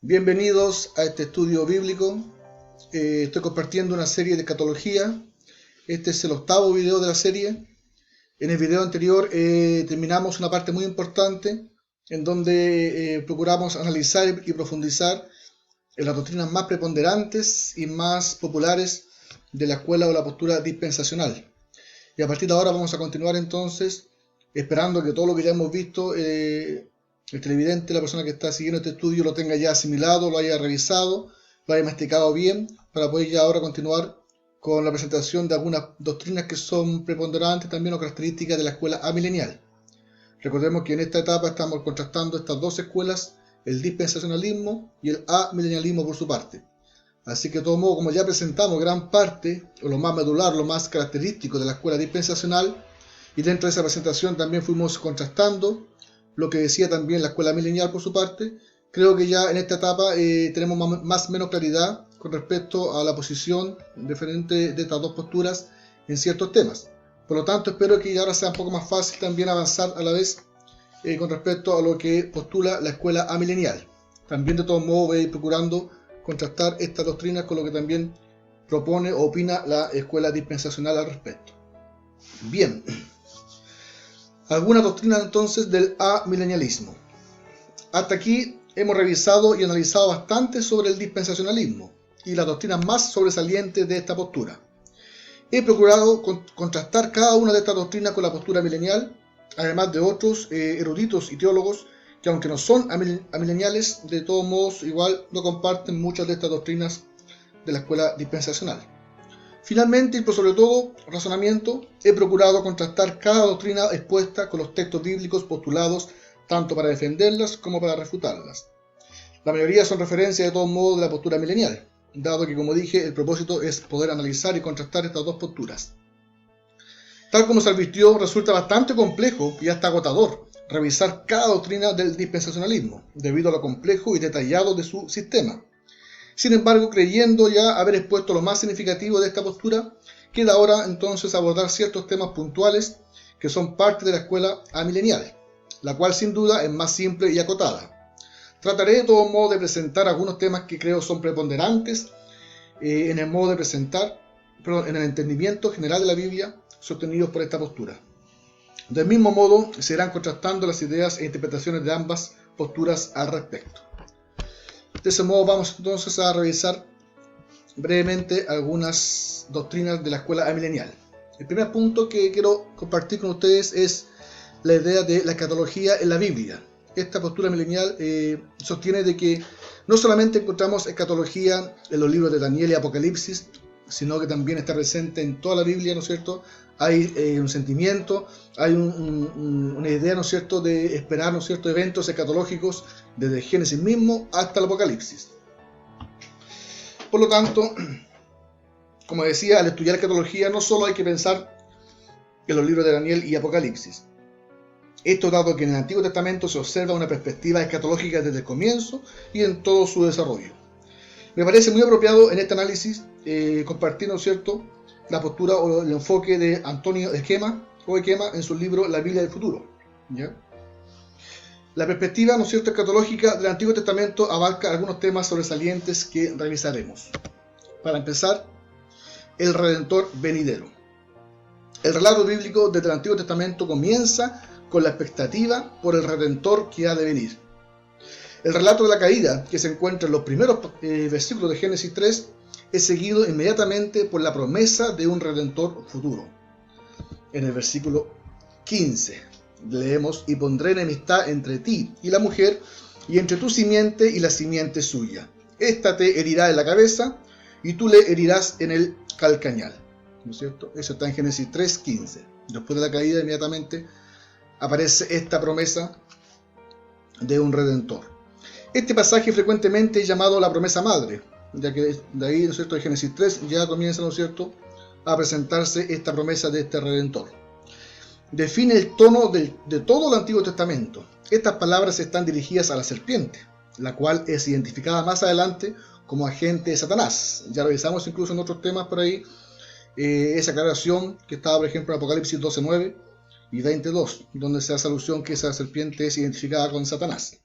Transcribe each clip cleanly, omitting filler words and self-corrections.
Bienvenidos a este estudio bíblico. Estoy compartiendo una serie de escatología. Este es el octavo video de la serie. En el video anterior terminamos una parte muy importante en donde procuramos analizar y profundizar en las doctrinas más preponderantes y más populares de la escuela o la postura dispensacional. Y a partir de ahora vamos a continuar entonces, esperando que todo lo que ya hemos visto, el televidente, la persona que está siguiendo este estudio, lo tenga ya asimilado, lo haya revisado, lo haya masticado bien, para poder ya ahora continuar con la presentación de algunas doctrinas que son preponderantes también o características de la escuela amilenial. Recordemos que en esta etapa estamos contrastando estas dos escuelas, el dispensacionalismo y el amilenialismo por su parte. Así que de todo modo, como ya presentamos gran parte, o lo más medular, lo más característico de la escuela dispensacional, y dentro de esa presentación también fuimos contrastando lo que decía también la escuela milenial por su parte, creo que ya en esta etapa tenemos más o menos claridad con respecto a la posición diferente de estas dos posturas en ciertos temas. Por lo tanto, espero que ahora sea un poco más fácil también avanzar a la vez con respecto a lo que postula la escuela amilenial. También de todos modos voy a ir procurando contrastar estas doctrinas con lo que también propone o opina la escuela dispensacional al respecto. Bien, algunas doctrinas entonces del amilenialismo. Hasta aquí hemos revisado y analizado bastante sobre el dispensacionalismo y las doctrinas más sobresalientes de esta postura. He procurado contrastar cada una de estas doctrinas con la postura milenial, además de otros eruditos y teólogos que, aunque no son amileniales, de todos modos igual no comparten muchas de estas doctrinas de la escuela dispensacional. Finalmente, y por sobre todo razonamiento, he procurado contrastar cada doctrina expuesta con los textos bíblicos postulados tanto para defenderlas como para refutarlas. La mayoría son referencias de todos modos de la postura milenial, dado que, como dije, el propósito es poder analizar y contrastar estas dos posturas. Tal como se advirtió, resulta bastante complejo y hasta agotador revisar cada doctrina del dispensacionalismo, debido a lo complejo y detallado de su sistema. Sin embargo, creyendo ya haber expuesto lo más significativo de esta postura, queda ahora entonces abordar ciertos temas puntuales que son parte de la escuela amilenial, la cual sin duda es más simple y acotada. Trataré de todo modo de presentar algunos temas que creo son preponderantes en el modo de presentar, en el entendimiento general de la Biblia sostenidos por esta postura. Del mismo modo, se irán contrastando las ideas e interpretaciones de ambas posturas al respecto. De ese modo vamos entonces a revisar brevemente algunas doctrinas de la escuela amilenial. El primer punto que quiero compartir con ustedes es la idea de la escatología en la Biblia. Esta postura milenial sostiene de que no solamente encontramos escatología en los libros de Daniel y Apocalipsis, sino que también está presente en toda la Biblia, ¿no es cierto? Hay un sentimiento, hay una idea, ¿no es cierto?, de esperar, ¿no es cierto?, eventos escatológicos desde Génesis mismo hasta el Apocalipsis. Por lo tanto, como decía, al estudiar escatología no solo hay que pensar en los libros de Daniel y Apocalipsis. Esto dado que en el Antiguo Testamento se observa una perspectiva escatológica desde el comienzo y en todo su desarrollo. Me parece muy apropiado en este análisis compartir, ¿no es cierto?, la postura o el enfoque de Antonio Esquema en su libro La Biblia del Futuro. ¿Ya? La perspectiva, ¿no es cierto?, escatológica del Antiguo Testamento abarca algunos temas sobresalientes que revisaremos. Para empezar, el Redentor venidero. El relato bíblico desde el Antiguo Testamento comienza con la expectativa por el Redentor que ha de venir. El relato de la caída, que se encuentra en los primeros versículos de Génesis 3, es seguido inmediatamente por la promesa de un Redentor futuro. En el versículo 15 leemos: y pondré enemistad entre ti y la mujer, y entre tu simiente y la simiente suya. Esta te herirá en la cabeza, y tú le herirás en el calcañal. ¿No es cierto? Eso está en Génesis 3:15. Después de la caída, inmediatamente aparece esta promesa de un Redentor. Este pasaje frecuentemente es llamado la promesa madre, ya que de ahí, ¿no es cierto?, de Génesis 3 ya comienza, ¿no es cierto?, a presentarse esta promesa de este Redentor. Define el tono de todo el Antiguo Testamento. Estas palabras están dirigidas a la serpiente, la cual es identificada más adelante como agente de Satanás. Ya revisamos incluso en otros temas por ahí esa aclaración que estaba, por ejemplo, en Apocalipsis 12:9 y 22, donde se hace alusión que esa serpiente es identificada con Satanás.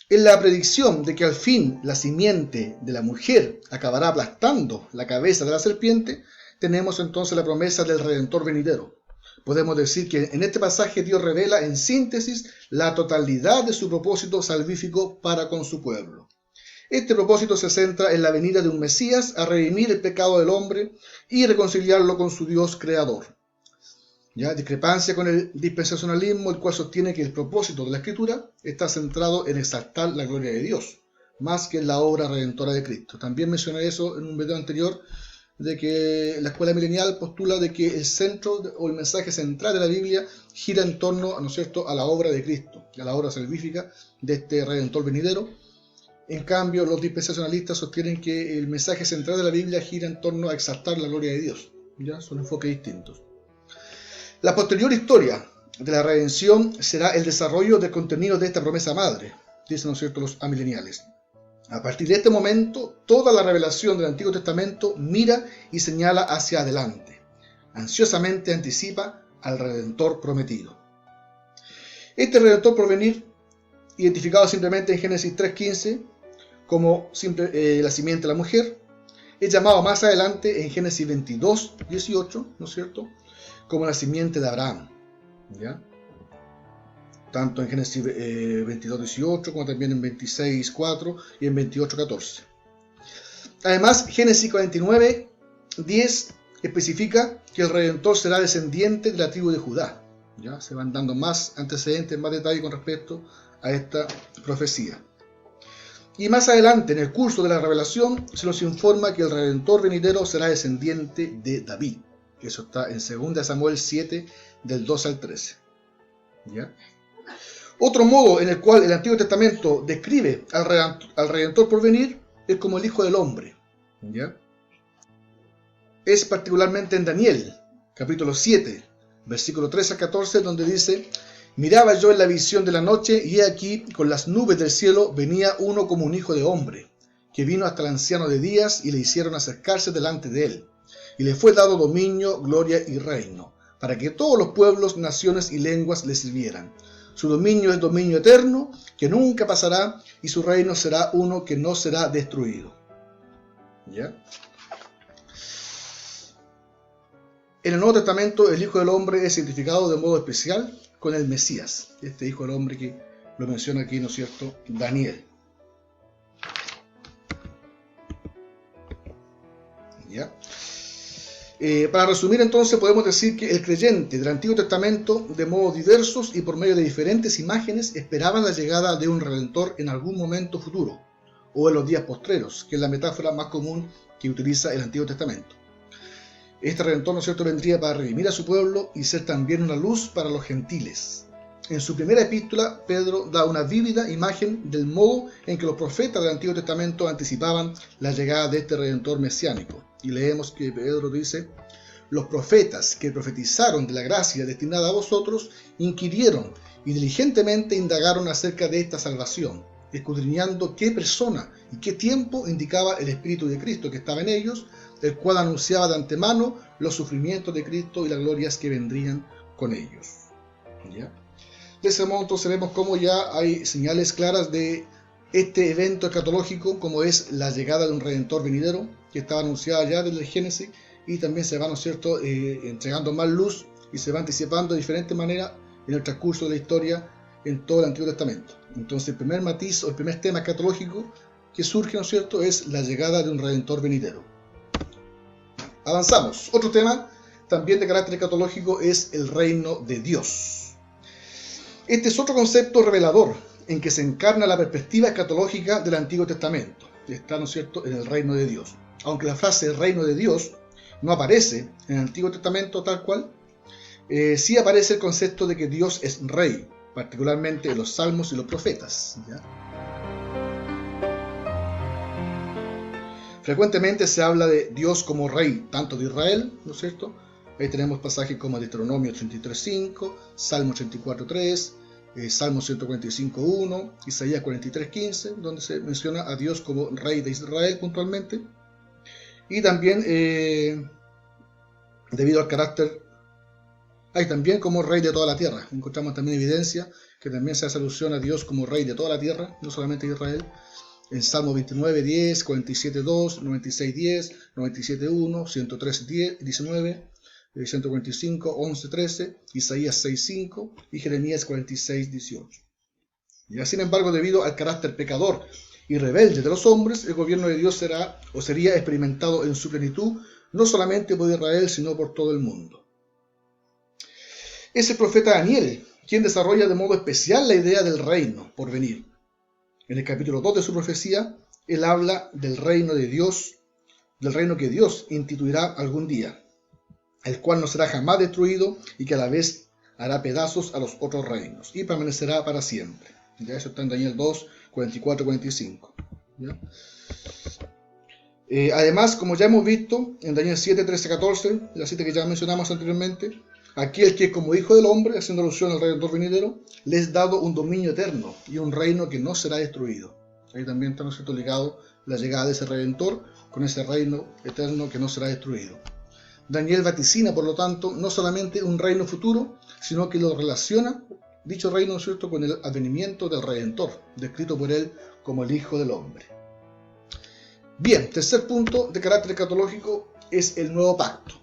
En la predicción de que al fin la simiente de la mujer acabará aplastando la cabeza de la serpiente, tenemos entonces la promesa del Redentor venidero. Podemos decir que en este pasaje Dios revela en síntesis la totalidad de su propósito salvífico para con su pueblo. Este propósito se centra en la venida de un Mesías a redimir el pecado del hombre y reconciliarlo con su Dios creador. ¿Ya? Discrepancia con el dispensacionalismo, el cual sostiene que el propósito de la Escritura está centrado en exaltar la gloria de Dios, más que en la obra redentora de Cristo. También mencioné eso en un video anterior, de que la escuela milenial postula de que el centro o el mensaje central de la Biblia gira en torno, ¿no es cierto?, a la obra de Cristo, a la obra salvífica de este Redentor venidero. En cambio, los dispensacionalistas sostienen que el mensaje central de la Biblia gira en torno a exaltar la gloria de Dios. ¿Ya? Son enfoques distintos. La posterior historia de la redención será el desarrollo del contenido de esta promesa madre, dicen, ¿no es cierto?, los amileniales. A partir de este momento, toda la revelación del Antiguo Testamento mira y señala hacia adelante. Ansiosamente anticipa al Redentor prometido. Este Redentor por venir, identificado simplemente en Génesis 3:15 como la simiente de la mujer, es llamado más adelante en Génesis 22:18, ¿no es cierto?, como la simiente de Abraham, ¿ya? Tanto en Génesis 22:18 como también en 26:4 y en 28:14. Además, Génesis 49:10 especifica que el Redentor será descendiente de la tribu de Judá. ¿Ya? Se van dando más antecedentes, más detalles con respecto a esta profecía. Y más adelante, en el curso de la revelación, se nos informa que el Redentor venidero será descendiente de David. Eso está en 2 Samuel 7, del 2 al 13. ¿Ya? Otro modo en el cual el Antiguo Testamento describe al Redentor por venir es como el Hijo del Hombre. ¿Ya? Es particularmente en Daniel, capítulo 7, versículo 3 al 14, donde dice: miraba yo en la visión de la noche, y he aquí, con las nubes del cielo, venía uno como un hijo de hombre, que vino hasta el anciano de días, y le hicieron acercarse delante de él. Y le fue dado dominio, gloria y reino, para que todos los pueblos, naciones y lenguas le sirvieran. Su dominio es dominio eterno, que nunca pasará, y su reino será uno que no será destruido. ¿Ya? En el Nuevo Testamento, el Hijo del Hombre es identificado de modo especial con el Mesías, este Hijo del Hombre que lo menciona aquí, ¿no es cierto?, Daniel. ¿Ya? Para resumir entonces, podemos decir que el creyente del Antiguo Testamento, de modos diversos y por medio de diferentes imágenes, esperaban la llegada de un Redentor en algún momento futuro, o en los días postreros, que es la metáfora más común que utiliza el Antiguo Testamento. Este Redentor, ¿no es cierto?, vendría para redimir a su pueblo y ser también una luz para los gentiles. En su primera epístola, Pedro da una vívida imagen del modo en que los profetas del Antiguo Testamento anticipaban la llegada de este Redentor mesiánico. Y leemos que Pedro dice: los profetas que profetizaron de la gracia destinada a vosotros inquirieron y diligentemente indagaron acerca de esta salvación, escudriñando qué persona y qué tiempo indicaba el Espíritu de Cristo que estaba en ellos, el cual anunciaba de antemano los sufrimientos de Cristo y las glorias que vendrían con ellos. ¿Ya? De ese modo entonces vemos cómo ya hay señales claras de este evento escatológico, como es la llegada de un Redentor venidero, que estaba anunciada ya desde el Génesis, y también se va, ¿no es cierto?, entregando más luz y se va anticipando de diferentes maneras en el transcurso de la historia en todo el Antiguo Testamento. Entonces el primer matiz o el primer tema escatológico que surge, ¿no es cierto?, es la llegada de un Redentor venidero. Avanzamos. Otro tema también de carácter escatológico es el reino de Dios. Este es otro concepto revelador en que se encarna la perspectiva escatológica del Antiguo Testamento. Está, ¿no es cierto?, en el reino de Dios. Aunque la frase reino de Dios no aparece en el Antiguo Testamento tal cual, sí aparece el concepto de que Dios es rey, particularmente en los salmos y los profetas. ¿Ya? Frecuentemente se habla de Dios como rey, tanto de Israel, ¿no es cierto? Ahí tenemos pasajes como Deuteronomio 33:5, Salmo 84:3, Salmo 145:1, Isaías 43:15, donde se menciona a Dios como rey de Israel puntualmente. Y también, debido al carácter, hay también como rey de toda la tierra. Encontramos también evidencia que también se hace alusión a Dios como Rey de toda la tierra, no solamente de Israel, en Salmo 29, 10, 47, 2, 96, 10, 97, 1, 113, 10, 19, 145, 11, 13, Isaías 6, 5 y Jeremías 46, 18. Ya, sin embargo, debido al carácter pecador y rebelde de los hombres, el gobierno de Dios será o sería experimentado en su plenitud, no solamente por Israel, sino por todo el mundo. Es el profeta Daniel quien desarrolla de modo especial la idea del reino por venir. En el capítulo 2 de su profecía, él habla del reino de Dios, del reino que Dios instituirá algún día, el cual no será jamás destruido y que a la vez hará pedazos a los otros reinos y permanecerá para siempre. Ya eso está en Daniel 2, 44, 45. ¿Ya? Además, como ya hemos visto en Daniel 7, 13, 14, la cita que ya mencionamos anteriormente, aquel que como hijo del hombre, haciendo alusión al Redentor venidero, le es dado un dominio eterno y un reino que no será destruido. Ahí también está, ¿no es cierto?, ligado la llegada de ese Redentor con ese reino eterno que no será destruido. Daniel vaticina, por lo tanto, no solamente un reino futuro, sino que lo relaciona, dicho reino, ¿no es cierto?, con el advenimiento del Redentor, descrito por él como el Hijo del Hombre. Bien, tercer punto de carácter escatológico es el nuevo pacto.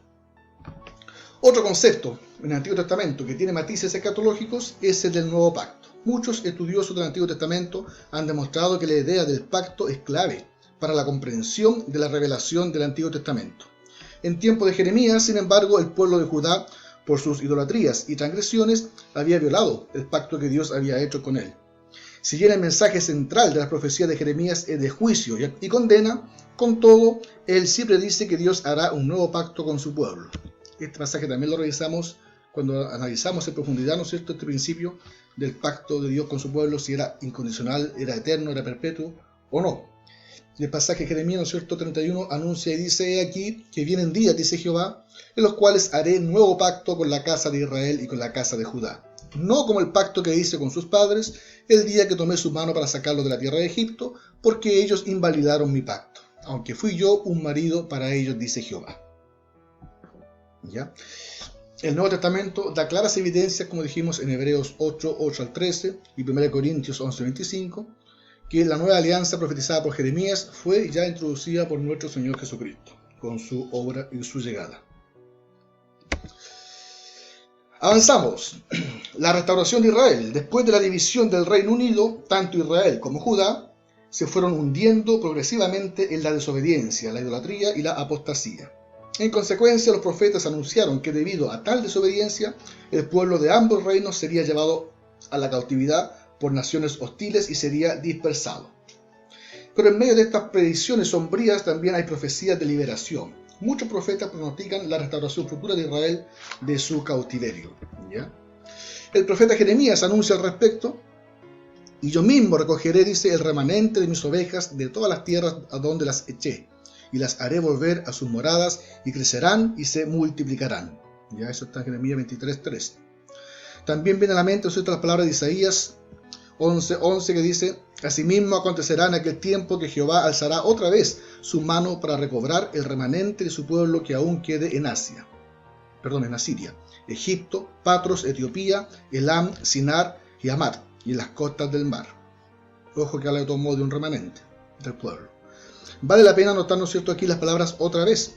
Otro concepto en el Antiguo Testamento que tiene matices escatológicos es el del nuevo pacto. Muchos estudiosos del Antiguo Testamento han demostrado que la idea del pacto es clave para la comprensión de la revelación del Antiguo Testamento. En tiempo de Jeremías, sin embargo, el pueblo de Judá, por sus idolatrías y transgresiones, había violado el pacto que Dios había hecho con él. Si bien el mensaje central de las profecías de Jeremías es de juicio y condena, con todo, él siempre dice que Dios hará un nuevo pacto con su pueblo. Este pasaje también lo revisamos cuando analizamos en profundidad, ¿no es cierto?, este principio del pacto de Dios con su pueblo, si era incondicional, era eterno, era perpetuo o no. El pasaje de Jeremías, ¿no es cierto?, 31 anuncia y dice aquí que vienen días, dice Jehová, en los cuales haré nuevo pacto con la casa de Israel y con la casa de Judá. No como el pacto que hice con sus padres el día que tomé su mano para sacarlos de la tierra de Egipto, porque ellos invalidaron mi pacto, aunque fui yo un marido para ellos, dice Jehová. ¿Ya? El Nuevo Testamento da claras evidencias, como dijimos en Hebreos 8, 8 al 13 y 1 Corintios 11, 25, que la nueva alianza profetizada por Jeremías fue ya introducida por nuestro Señor Jesucristo, con su obra y su llegada. Avanzamos. La restauración de Israel. Después de la división del Reino Unido, tanto Israel como Judá se fueron hundiendo progresivamente en la desobediencia, la idolatría y la apostasía. En consecuencia, los profetas anunciaron que debido a tal desobediencia, el pueblo de ambos reinos sería llevado a la cautividad por naciones hostiles y sería dispersado. Pero en medio de estas predicciones sombrías también hay profecías de liberación. Muchos profetas pronostican la restauración futura de Israel de su cautiverio. ¿Ya? El profeta Jeremías anuncia al respecto: y yo mismo recogeré, dice, el remanente de mis ovejas de todas las tierras a donde las eché, y las haré volver a sus moradas, y crecerán y se multiplicarán. Ya, eso está en Jeremías 23:3. También viene a la mente las palabras de Isaías 11:11 que dice: asimismo acontecerá en aquel tiempo que Jehová alzará otra vez su mano para recobrar el remanente de su pueblo que aún quede en Asiria, Egipto, Patros, Etiopía, Elam, Sinar y Hamar, y en las costas del mar. Ojo que habla de todo modo de un remanente del pueblo. Vale la pena notar, ¿no es cierto?, aquí las palabras otra vez,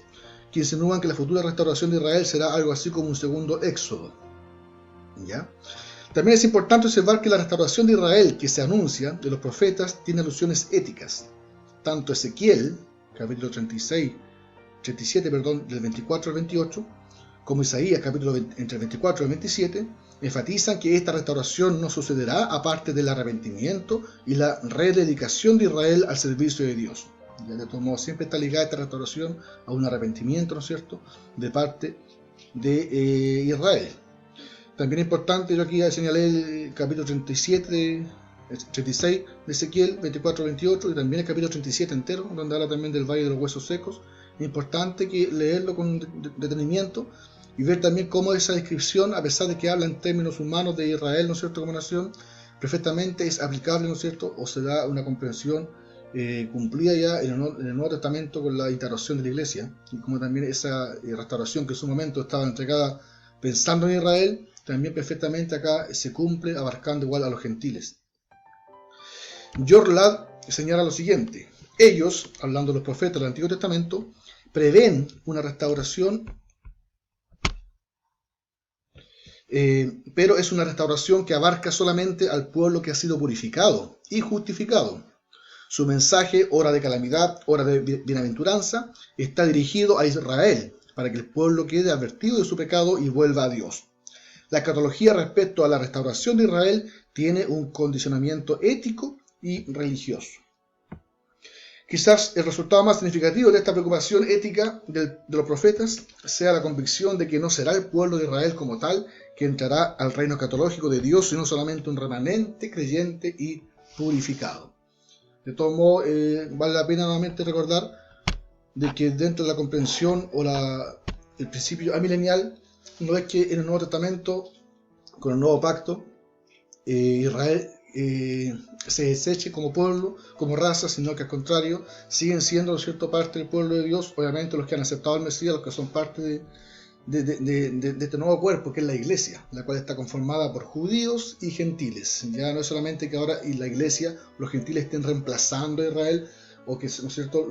que insinúan que la futura restauración de Israel será algo así como un segundo éxodo. ¿Ya? También es importante observar que la restauración de Israel que se anuncia de los profetas tiene alusiones éticas. Tanto Ezequiel, capítulo 37, del 24 al 28, como Isaías, capítulo entre el 24 y el 27, enfatizan que esta restauración no sucederá aparte del arrepentimiento y la rededicación de Israel al servicio de Dios. Ya, de todos modos, siempre está ligada esta restauración a un arrepentimiento, ¿no es cierto?, de parte de Israel. También es importante, yo aquí señalé el capítulo 36 de Ezequiel, 24-28, y también el capítulo 37 entero, donde habla también del Valle de los Huesos Secos. Es importante que leerlo con detenimiento y ver también cómo esa descripción, a pesar de que habla en términos humanos de Israel, ¿no es cierto?, como nación, perfectamente es aplicable, ¿no es cierto?, o se da una comprensión cumplida ya en el Nuevo Testamento con la instauración de la Iglesia, y como también esa restauración que en su momento estaba entregada pensando en Israel, también perfectamente acá se cumple, abarcando igual a los gentiles. George Ladd señala lo siguiente: ellos, hablando de los profetas del Antiguo Testamento, prevén una restauración, pero es una restauración que abarca solamente al pueblo que ha sido purificado y justificado. Su mensaje, hora de calamidad, hora de bienaventuranza, está dirigido a Israel, para que el pueblo quede advertido de su pecado y vuelva a Dios. La escatología respecto a la restauración de Israel tiene un condicionamiento ético y religioso. Quizás el resultado más significativo de esta preocupación ética de los profetas sea la convicción de que no será el pueblo de Israel como tal que entrará al reino escatológico de Dios, sino solamente un remanente creyente y purificado. De todo modo, vale la pena nuevamente recordar de que dentro de la comprensión o el principio amilenial, no es que en el Nuevo Testamento, con el Nuevo Pacto, Israel se deseche como pueblo, como raza, sino que al contrario, siguen siendo, ¿no es cierto?, parte del pueblo de Dios, obviamente los que han aceptado al Mesías, los que son parte de este nuevo cuerpo, que es la iglesia, la cual está conformada por judíos y gentiles. Ya no es solamente que ahora la iglesia, los gentiles estén reemplazando a Israel, o que, ¿no es cierto?,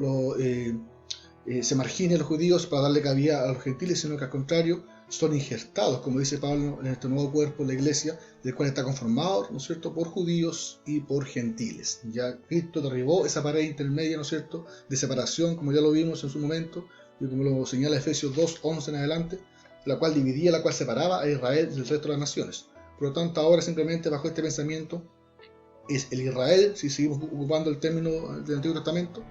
se marginen los judíos para darle cabida a los gentiles, sino que al contrario, son injertados, como dice Pablo, en este nuevo cuerpo, la iglesia, del cual está conformado, ¿no es cierto?, por judíos y por gentiles. Ya Cristo derribó esa pared intermedia, ¿no es cierto?, de separación, como ya lo vimos en su momento, y como lo señala Efesios 2:11 en adelante, la cual dividía, la cual separaba a Israel del resto de las naciones. Por lo tanto, ahora simplemente bajo este pensamiento es el Israel, si seguimos ocupando el término del Antiguo Testamento,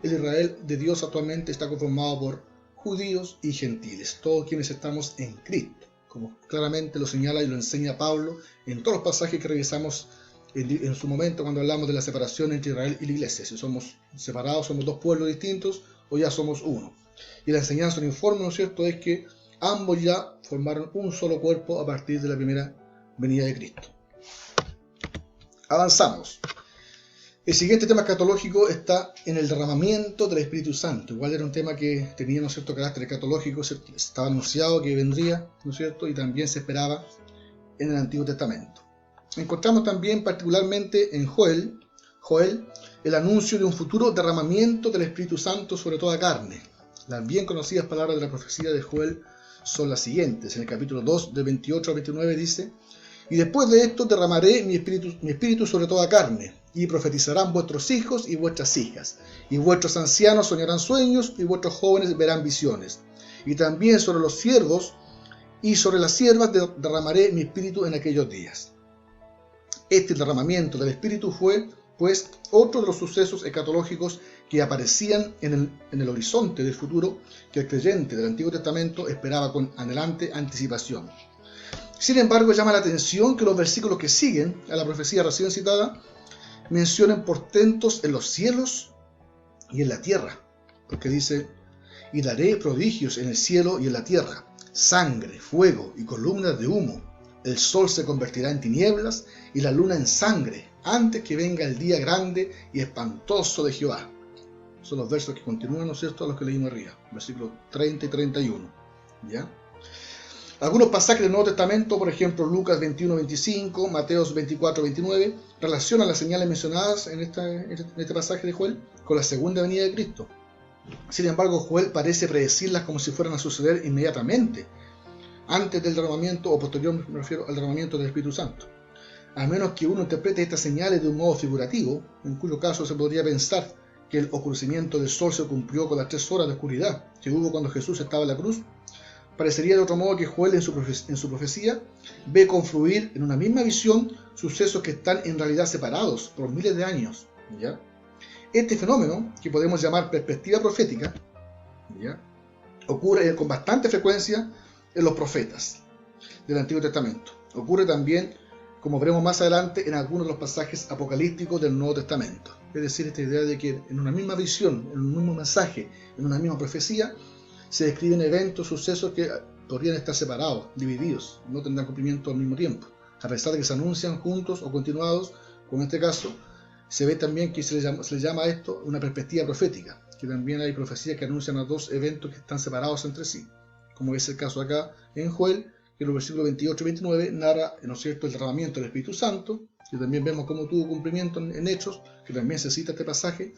el Israel de Dios actualmente está conformado por judíos y gentiles, todos quienes estamos en Cristo, como claramente lo señala y lo enseña Pablo en todos los pasajes que revisamos en su momento cuando hablamos de la separación entre Israel y la iglesia, si somos separados, somos dos pueblos distintos o ya somos uno. Y la enseñanza del informe, ¿no es cierto?, es que ambos ya formaron un solo cuerpo a partir de la primera venida de Cristo. Avanzamos. El siguiente tema escatológico está en el derramamiento del Espíritu Santo. Igual era un tema que tenía, ¿no es cierto?, carácter escatológico, estaba anunciado que vendría, ¿no es cierto?, y también se esperaba en el Antiguo Testamento. Encontramos también particularmente en Joel el anuncio de un futuro derramamiento del Espíritu Santo sobre toda carne. Las bien conocidas palabras de la profecía de Joel son las siguientes. En el capítulo 2, de 28 a 29 dice: y después de esto derramaré mi espíritu sobre toda carne, y profetizarán vuestros hijos y vuestras hijas, y vuestros ancianos soñarán sueños, y vuestros jóvenes verán visiones. Y también sobre los siervos y sobre las siervas derramaré mi espíritu en aquellos días. Este derramamiento del espíritu fue, pues, otro de los sucesos escatológicos que aparecían en el horizonte del futuro que el creyente del Antiguo Testamento esperaba con anhelante anticipación. Sin embargo, llama la atención que los versículos que siguen a la profecía recién citada mencionen portentos en los cielos y en la tierra, porque dice: y daré prodigios en el cielo y en la tierra, sangre, fuego y columnas de humo. El sol se convertirá en tinieblas y la luna en sangre, antes que venga el día grande y espantoso de Jehová. Son los versos que continúan, ¿no es cierto?, a los que leímos arriba, versículos 30 y 31. ¿Ya? Algunos pasajes del Nuevo Testamento, por ejemplo Lucas 21:25, Mateos 24:29, relacionan las señales mencionadas en este pasaje de Joel con la segunda venida de Cristo. Sin embargo, Joel parece predecirlas como si fueran a suceder inmediatamente, antes del derramamiento o posterior, me refiero al derramamiento del Espíritu Santo. A menos que uno interprete estas señales de un modo figurativo, en cuyo caso se podría pensar que el oscurecimiento del sol se cumplió con las 3 horas de oscuridad que hubo cuando Jesús estaba en la cruz. Parecería de otro modo que Joel en su profecía ve confluir en una misma visión sucesos que están en realidad separados por miles de años. ¿Ya? Este fenómeno, que podemos llamar perspectiva profética, ¿ya?, ocurre con bastante frecuencia en los profetas del Antiguo Testamento. Ocurre también, como veremos más adelante, en algunos de los pasajes apocalípticos del Nuevo Testamento. Es decir, esta idea de que en una misma visión, en un mismo mensaje, en una misma profecía, se describen eventos, sucesos que podrían estar separados, divididos, no tendrán cumplimiento al mismo tiempo. A pesar de que se anuncian juntos o continuados, como en este caso, se ve también que se le llama a esto una perspectiva profética, que también hay profecías que anuncian a 2 eventos que están separados entre sí, como es el caso acá en Joel, que en los versículos 28 y 29 narra, ¿no es cierto?, el derramamiento del Espíritu Santo, que también vemos cómo tuvo cumplimiento en Hechos, que también se cita este pasaje,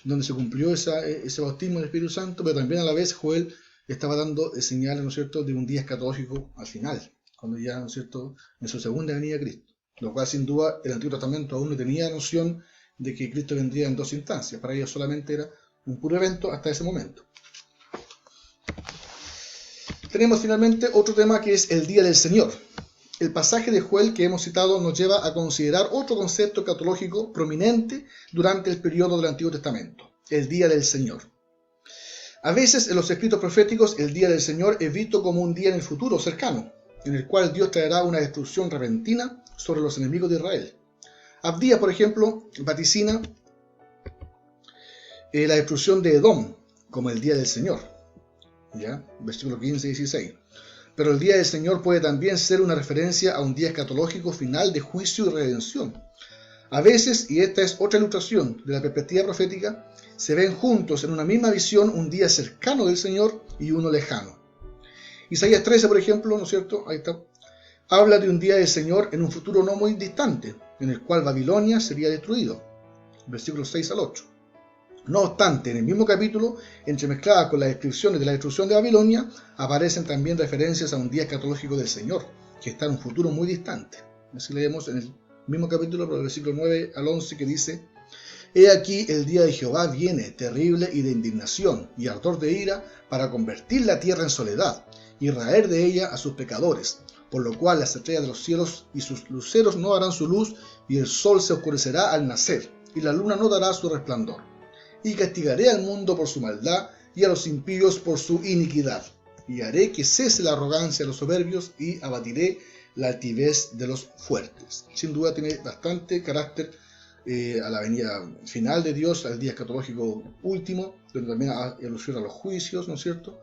donde se cumplió ese bautismo del Espíritu Santo, pero también a la vez Joel estaba dando señales, ¿no es cierto?, de un día escatológico al final, cuando ya, ¿no es cierto?, en su segunda venida a Cristo, lo cual sin duda el Antiguo Testamento aún no tenía noción de que Cristo vendría en dos instancias, para ellos solamente era un puro evento hasta ese momento. Tenemos finalmente otro tema que es el día del Señor. El pasaje de Joel que hemos citado nos lleva a considerar otro concepto escatológico prominente durante el periodo del Antiguo Testamento, el día del Señor. A veces en los escritos proféticos el día del Señor es visto como un día en el futuro cercano, en el cual Dios traerá una destrucción repentina sobre los enemigos de Israel. Abdías, por ejemplo, vaticina la destrucción de Edom como el día del Señor, ¿ya? Versículo 15 y 16. Pero el día del Señor puede también ser una referencia a un día escatológico final de juicio y redención. A veces, y esta es otra ilustración de la perspectiva profética, se ven juntos en una misma visión un día cercano del Señor y uno lejano. Isaías 13, por ejemplo, ¿no es cierto? Ahí está. Habla de un día del Señor en un futuro no muy distante, en el cual Babilonia sería destruido. Versículos 6 al 8. No obstante, en el mismo capítulo, entremezcladas con las descripciones de la destrucción de Babilonia, aparecen también referencias a un día escatológico del Señor, que está en un futuro muy distante. Así leemos en el mismo capítulo, por el versículo 9 al 11, que dice: He aquí el día de Jehová viene, terrible y de indignación, y ardor de ira, para convertir la tierra en soledad, y raer de ella a sus pecadores, por lo cual las estrellas de los cielos y sus luceros no darán su luz, y el sol se oscurecerá al nacer, y la luna no dará su resplandor. Y castigaré al mundo por su maldad, y a los impíos por su iniquidad, y haré que cese la arrogancia de los soberbios, y abatiré la altivez de los fuertes. Sin duda tiene bastante carácter a la venida final de Dios, al día escatológico último, donde también alusiona a los juicios, ¿no es cierto?,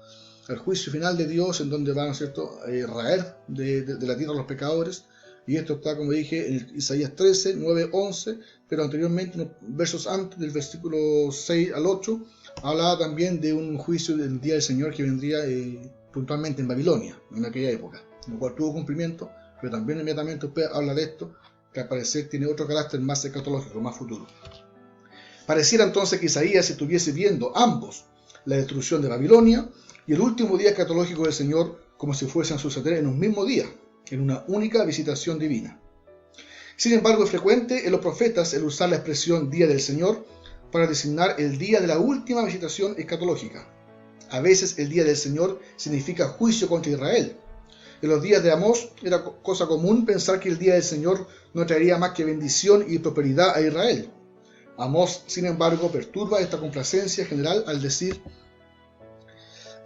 al juicio final de Dios, en donde van, ¿no es cierto?, raer de la tierra a los pecadores. Y esto está, como dije, en Isaías 13, 9, 11, pero anteriormente, unos versos antes, del versículo 6 al 8, hablaba también de un juicio del día del Señor que vendría puntualmente en Babilonia, en aquella época, lo cual tuvo cumplimiento, pero también inmediatamente usted habla de esto, que al parecer tiene otro carácter más escatológico, más futuro. Pareciera entonces que Isaías estuviese viendo ambos, la destrucción de Babilonia y el último día escatológico del Señor, como si fuesen a suceder en un mismo día, en una única visitación divina. Sin embargo, es frecuente en los profetas el usar la expresión día del Señor para designar el día de la última visitación escatológica. A veces el día del Señor significa juicio contra Israel. En los días de Amós era cosa común pensar que el día del Señor no traería más que bendición y prosperidad a Israel. Amós, sin embargo, perturba esta complacencia general al decir: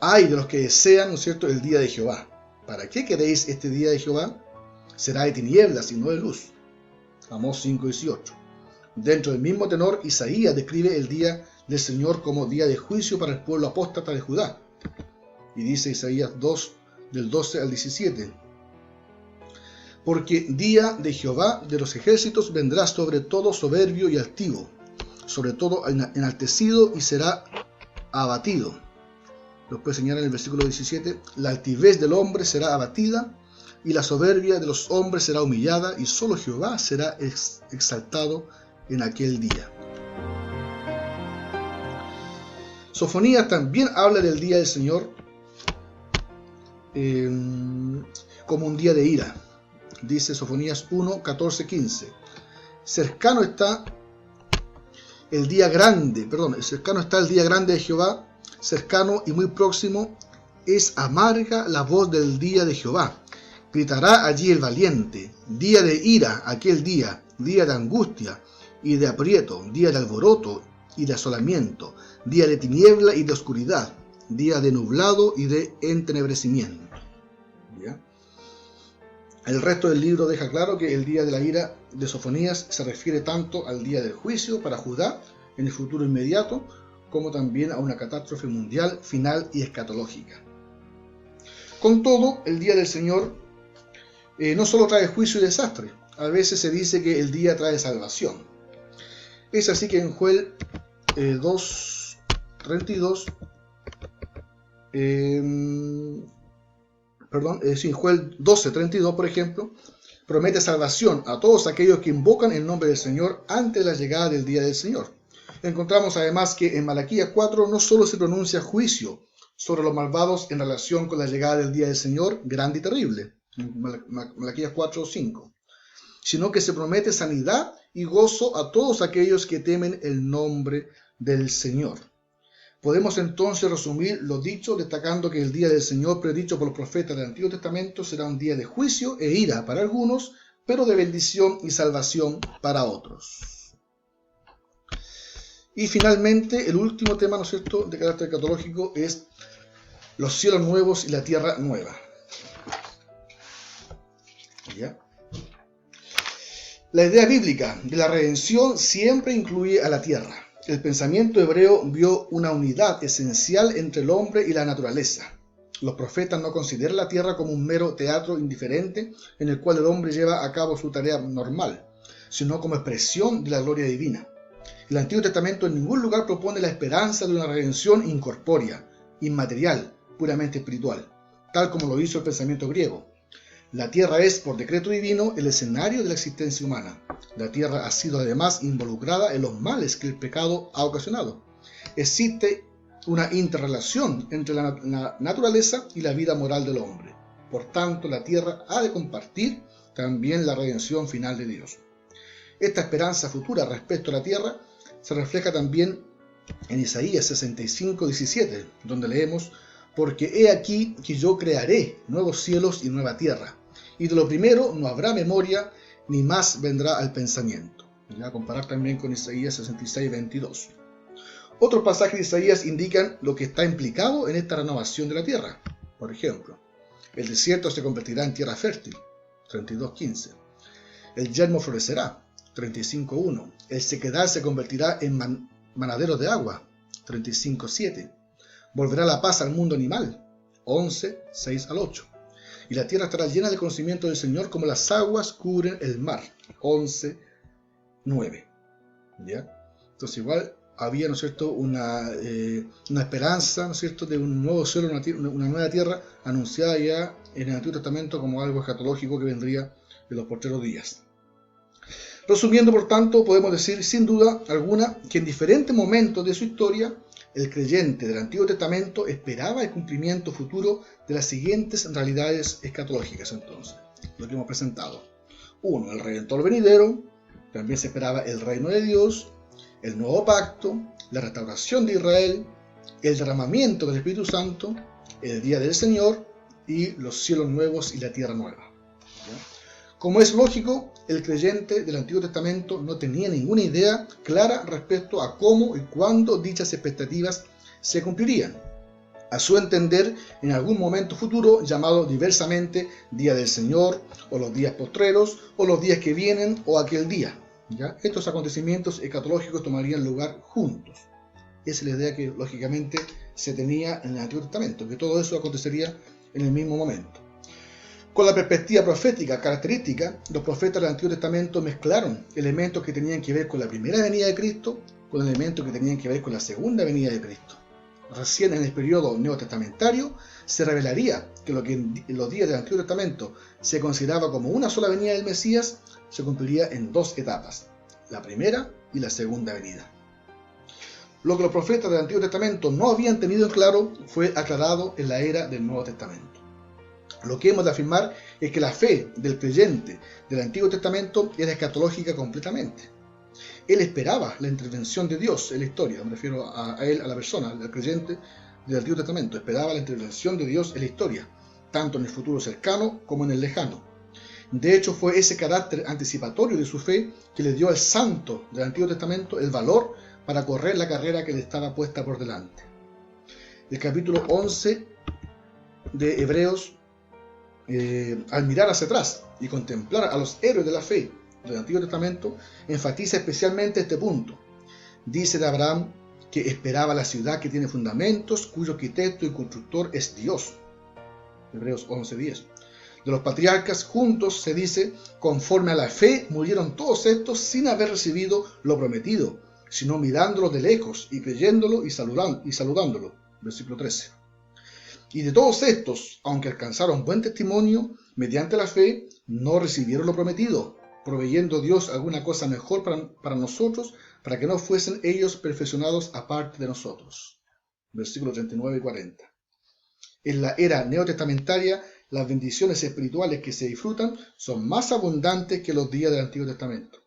ay de los que desean, ¿no es cierto?, el día de Jehová. ¿Para qué queréis este día de Jehová? Será de tinieblas y no de luz. Amós 5:18. Dentro del mismo tenor, Isaías describe el día del Señor como día de juicio para el pueblo apóstata de Judá. Y dice Isaías 2, del 12 al 17. Porque día de Jehová de los ejércitos vendrá sobre todo soberbio y altivo, sobre todo enaltecido, y será abatido. Después señala en el versículo 17: la altivez del hombre será abatida, y la soberbia de los hombres será humillada, y solo Jehová será exaltado en aquel día. Sofonías también habla del día del Señor como un día de ira. Dice Sofonías 1, 14, 15. Cercano está el día grande de Jehová, cercano y muy próximo es amarga la voz del día de Jehová. Gritará allí el valiente, día de ira aquel día, día de angustia y de aprieto, día de alboroto y de asolamiento, día de tiniebla y de oscuridad, día de nublado y de entenebrecimiento. ¿Ya? El resto del libro deja claro que el día de la ira de Sofonías se refiere tanto al día del juicio para Judá en el futuro inmediato, como también a una catástrofe mundial, final y escatológica. Con todo, el día del Señor no solo trae juicio y desastre, a veces se dice que el día trae salvación. Es así que en Joel 2:32 Joel 12:32, por ejemplo, promete salvación a todos aquellos que invocan el nombre del Señor antes de la llegada del día del Señor. Encontramos además que en Malaquías 4 no solo se pronuncia juicio sobre los malvados en relación con la llegada del día del Señor, grande y terrible, Malaquías 4:5, sino que se promete sanidad y gozo a todos aquellos que temen el nombre del Señor. Podemos entonces resumir lo dicho destacando que el día del Señor predicho por los profetas del Antiguo Testamento será un día de juicio e ira para algunos, pero de bendición y salvación para otros. Y finalmente, el último tema, ¿no es cierto?, de carácter escatológico es los cielos nuevos y la tierra nueva. ¿Ya? La idea bíblica de la redención siempre incluye a la tierra. El pensamiento hebreo vio una unidad esencial entre el hombre y la naturaleza. Los profetas no consideran la tierra como un mero teatro indiferente en el cual el hombre lleva a cabo su tarea normal, sino como expresión de la gloria divina. El Antiguo Testamento en ningún lugar propone la esperanza de una redención incorpórea, inmaterial, puramente espiritual, tal como lo hizo el pensamiento griego. La tierra es, por decreto divino, el escenario de la existencia humana. La tierra ha sido además involucrada en los males que el pecado ha ocasionado. Existe una interrelación entre la naturaleza y la vida moral del hombre. Por tanto, la tierra ha de compartir también la redención final de Dios. Esta esperanza futura respecto a la tierra se refleja también en Isaías 65:17, donde leemos: porque he aquí que yo crearé nuevos cielos y nueva tierra, y de lo primero no habrá memoria, ni más vendrá al pensamiento. Y a comparar también con Isaías 66:22. Otros pasajes de Isaías indican lo que está implicado en esta renovación de la tierra. Por ejemplo, el desierto se convertirá en tierra fértil, 32:15. El yermo florecerá, 35:1. El sequedal se convertirá en manaderos de agua, 35:7. Volverá la paz al mundo animal, 11:6-8. Y la tierra estará llena del conocimiento del Señor como las aguas cubren el mar, 11:9. ¿Ya? Entonces igual había, ¿no es cierto?, una esperanza, ¿no es cierto?, de un nuevo cielo, una nueva tierra anunciada ya en el Antiguo Testamento como algo escatológico que vendría en los postreros días. Resumiendo, por tanto, podemos decir sin duda alguna que en diferentes momentos de su historia el creyente del Antiguo Testamento esperaba el cumplimiento futuro de las siguientes realidades escatológicas, entonces, lo que hemos presentado. 1. El Redentor venidero. También se esperaba el reino de Dios, el nuevo pacto, la restauración de Israel, el derramamiento del Espíritu Santo, el día del Señor y los cielos nuevos y la tierra nueva. ¿Ya? Como es lógico, el creyente del Antiguo Testamento no tenía ninguna idea clara respecto a cómo y cuándo dichas expectativas se cumplirían. A su entender, en algún momento futuro, llamado diversamente Día del Señor, o los días postreros, o los días que vienen, o aquel día. ¿Ya? Estos acontecimientos escatológicos tomarían lugar juntos. Esa es la idea que, lógicamente, se tenía en el Antiguo Testamento, que todo eso acontecería en el mismo momento. Con la perspectiva profética característica, los profetas del Antiguo Testamento mezclaron elementos que tenían que ver con la primera venida de Cristo con elementos que tenían que ver con la segunda venida de Cristo. Recién en el periodo neotestamentario se revelaría que lo que en los días del Antiguo Testamento se consideraba como una sola venida del Mesías se cumpliría en dos etapas, la primera y la segunda venida. Lo que los profetas del Antiguo Testamento no habían tenido en claro fue aclarado en la era del Nuevo Testamento. Lo que hemos de afirmar es que la fe del creyente del Antiguo Testamento era escatológica completamente. Él esperaba la intervención de Dios en la historia, me refiero a él, a la persona, al creyente del Antiguo Testamento, esperaba la intervención de Dios en la historia, tanto en el futuro cercano como en el lejano. De hecho, fue ese carácter anticipatorio de su fe que le dio al santo del Antiguo Testamento el valor para correr la carrera que le estaba puesta por delante. El capítulo 11 de Hebreos, al mirar hacia atrás y contemplar a los héroes de la fe del Antiguo Testamento, enfatiza especialmente este punto. Dice de Abraham que esperaba la ciudad que tiene fundamentos, cuyo arquitecto y constructor es Dios. Hebreos 11:10. De los patriarcas juntos se dice, conforme a la fe murieron todos estos sin haber recibido lo prometido, sino mirándolo de lejos y creyéndolo y saludándolo. Versículo 13. Y de todos estos, aunque alcanzaron buen testimonio mediante la fe, no recibieron lo prometido, proveyendo Dios alguna cosa mejor para nosotros, para que no fuesen ellos perfeccionados aparte de nosotros. Versículos 39 y 40. En la era neotestamentaria, las bendiciones espirituales que se disfrutan son más abundantes que los días del Antiguo Testamento.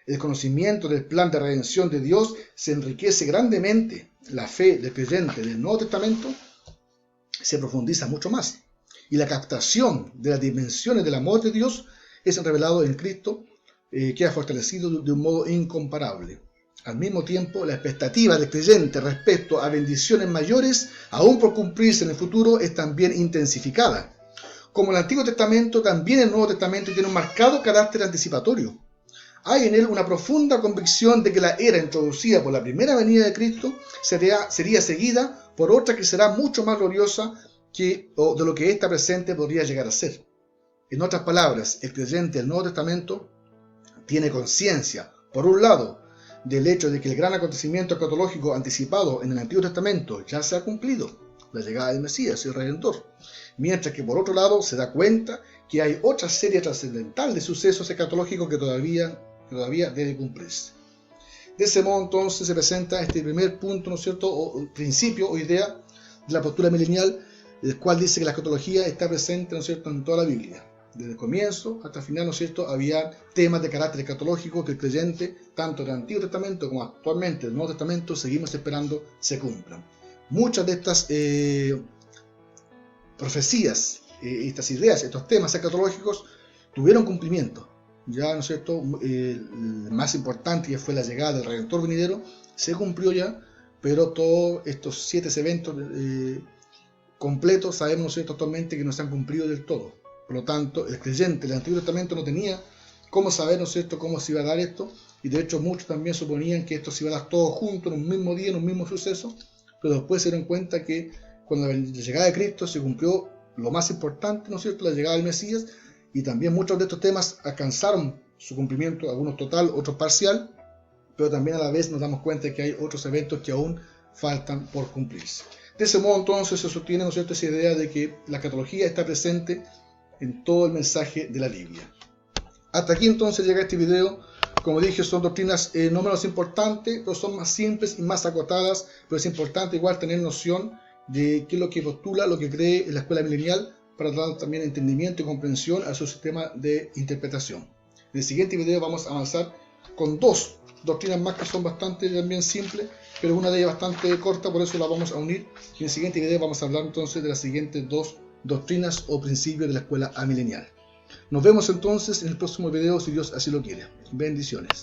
El conocimiento del plan de redención de Dios se enriquece grandemente. La fe del creyente del Nuevo Testamento se profundiza mucho más. Y la captación de las dimensiones del amor de Dios es revelado en Cristo, queda fortalecido de un modo incomparable. Al mismo tiempo, la expectativa del creyente respecto a bendiciones mayores, aún por cumplirse en el futuro, es también intensificada. Como el Antiguo Testamento, también el Nuevo Testamento tiene un marcado carácter anticipatorio. Hay en él una profunda convicción de que la era introducida por la primera venida de Cristo sería seguida por otra que será mucho más gloriosa de lo que esta presente podría llegar a ser. En otras palabras, el creyente del Nuevo Testamento tiene conciencia, por un lado, del hecho de que el gran acontecimiento escatológico anticipado en el Antiguo Testamento ya se ha cumplido, la llegada del Mesías, el Redentor, mientras que por otro lado se da cuenta que hay otra serie trascendental de sucesos escatológicos que todavía debe cumplirse. De ese modo entonces se presenta este primer punto, ¿no es cierto?, o principio o idea de la postura milenial, el cual dice que la escatología está presente, ¿no es cierto?, en toda la Biblia. Desde el comienzo hasta el final, ¿no es cierto?, había temas de carácter escatológico que el creyente, tanto del Antiguo Testamento como actualmente del Nuevo Testamento, seguimos esperando se cumplan. Muchas de estas profecías, estas ideas, estos temas escatológicos tuvieron cumplimiento. Ya, ¿no es cierto?, el más importante, que fue la llegada del Redentor venidero, se cumplió ya, pero todos estos 7 eventos completos sabemos, ¿no es cierto?, actualmente que no se han cumplido del todo. Por lo tanto, el creyente del Antiguo Testamento no tenía cómo saber, ¿no es cierto?, cómo se iba a dar esto, y de hecho muchos también suponían que esto se iba a dar todo junto en un mismo día, en un mismo suceso, pero después se dieron cuenta que cuando la llegada de Cristo se cumplió lo más importante, ¿no es cierto?, la llegada del Mesías, y también muchos de estos temas alcanzaron su cumplimiento, algunos total, otros parcial, pero también a la vez nos damos cuenta de que hay otros eventos que aún faltan por cumplirse. De ese modo entonces se sostiene, ¿no es cierto?, esa idea de que la escatología está presente en todo el mensaje de la Biblia. Hasta aquí entonces llega este video. Como dije, son doctrinas no menos importantes, pero son más simples y más acotadas, pero es importante igual tener noción de qué es lo que postula, lo que cree en la escuela milenial, para dar también entendimiento y comprensión a su sistema de interpretación. En el siguiente video vamos a avanzar con 2 doctrinas más que son bastante también simples, pero una de ellas bastante corta, por eso la vamos a unir. Y en el siguiente video vamos a hablar entonces de las siguientes 2 doctrinas o principios de la escuela amilenial. Nos vemos entonces en el próximo video si Dios así lo quiere. Bendiciones.